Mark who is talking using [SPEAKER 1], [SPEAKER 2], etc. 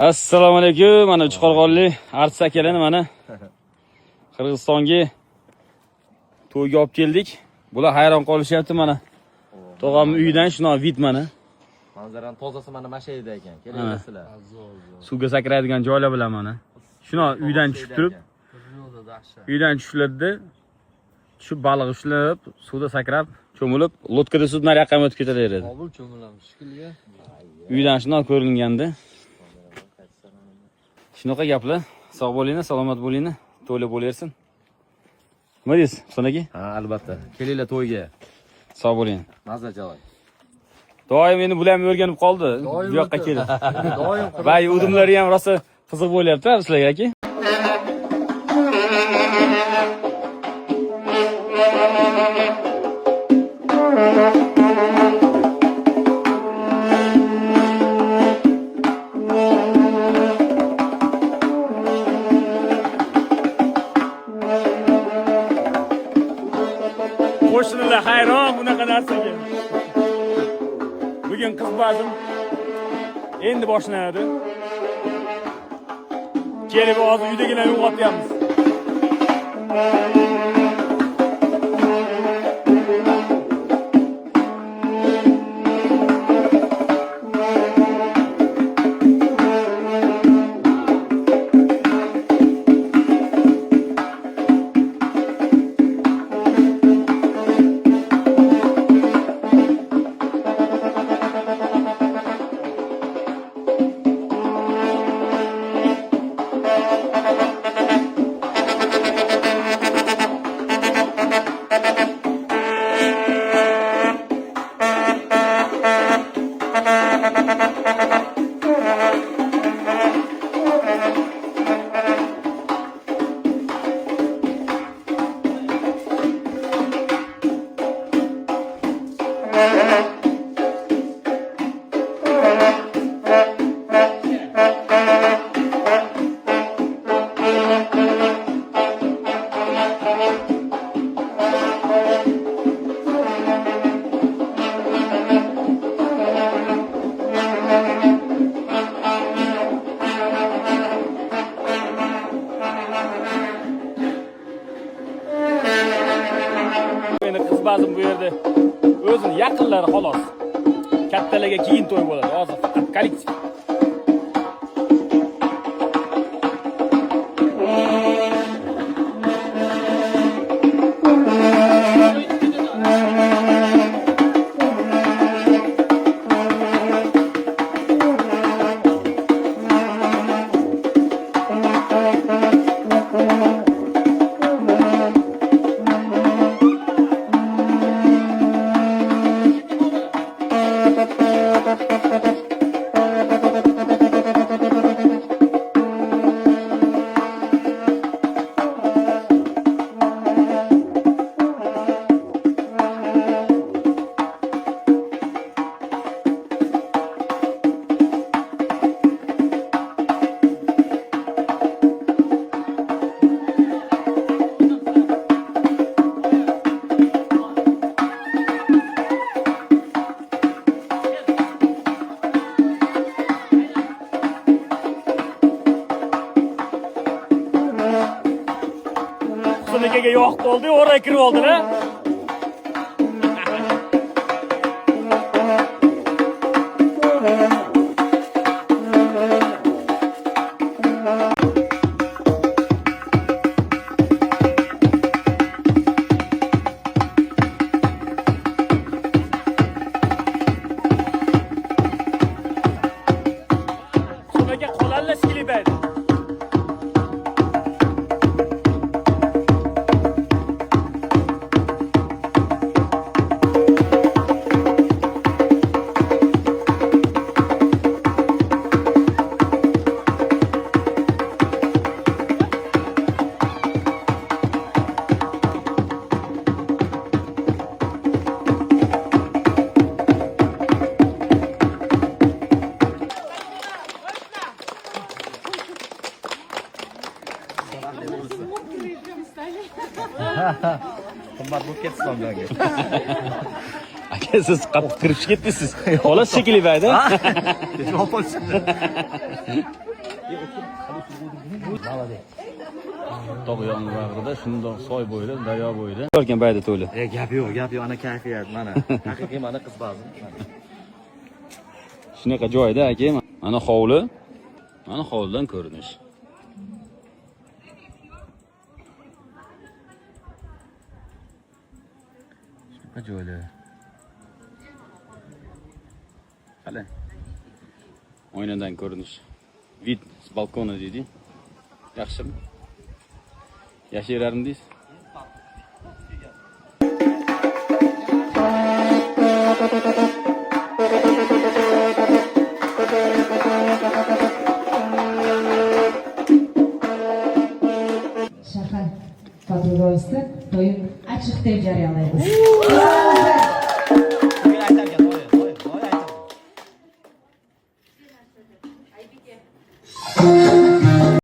[SPEAKER 1] Assalomu alaykum. Mana Uchqorg'onlik artist akalarni mana Qirg'izistonga to'yga olib keldik. Bular hayron qolishyapti mana. Tog'amning uyidan shuna vid mana.
[SPEAKER 2] Manzaraning tozasi mana mana shu yerda ekan. Kelasizlar.
[SPEAKER 1] Suvga sakraydigan joylar bilan mana. Shuna uydan tushib turib, uydan tushlarda tushib baliq ushlab, suvda sakrab, cho'milib, lotkada sudlar yoqqa o'tib ketaveradi.
[SPEAKER 3] Qabul cho'milamiz shekilli.
[SPEAKER 1] Uydan shuna ko'ringanda. Shunaqa gaplar. Sog' bo'linglar, salomat bo'linglar, to'ylar bo'lersin. Nima deysiz, Husanaki?
[SPEAKER 2] Ha, albatta. Kelinglar to'yga.
[SPEAKER 1] Sog' bo'ling.
[SPEAKER 2] Mazza joy.
[SPEAKER 1] Doim endi bularni o'rganib qoldi. Bu yoqqa kelib.
[SPEAKER 3] Doim
[SPEAKER 1] Vay, udumlari ham rosa qiziq bo'lyapti, sizlarga aka. Qo'shnilar hayron bunaqa narsaga. Bugun qiz bazm endi boshlanadi. Kelib hozir uydagilar uyg'otyapmiz. Qiz bazm bu yerda o'zini yaqinlari xolos. Kattalarga keyin to'y bo'ladi. Hozir faqat kollektiv. Nega yo'q bo'ldi, o'raya kirib oldilar. So'naga qolanlar skilibadi.
[SPEAKER 2] Qimmat bo'lib ketdi sonlarga.
[SPEAKER 1] Aka siz qattiq kirib ketdingiz. Xolos shekilli bayda.
[SPEAKER 2] Javob olsin.
[SPEAKER 1] Tog' yonlarida shundoq soy bo'yida, daryo bo'yida. Ko'rgan bayda to'li.
[SPEAKER 2] Gap yo'q, ana kayfiyat mana. Haqiqiy mana qiz bazm.
[SPEAKER 1] Shunaqa joyda aka, mana hovli. Mana hovlidan ko'rinish. Shunaqa joyda. Qala. Oynadan ko'rinish. Vid s balkona deydi. Yaxshimi? Yashayverardingiz?
[SPEAKER 4] Shahar patrulyosi doim ochiq deb jarayonlaymiz.
[SPEAKER 2] Aytarkan,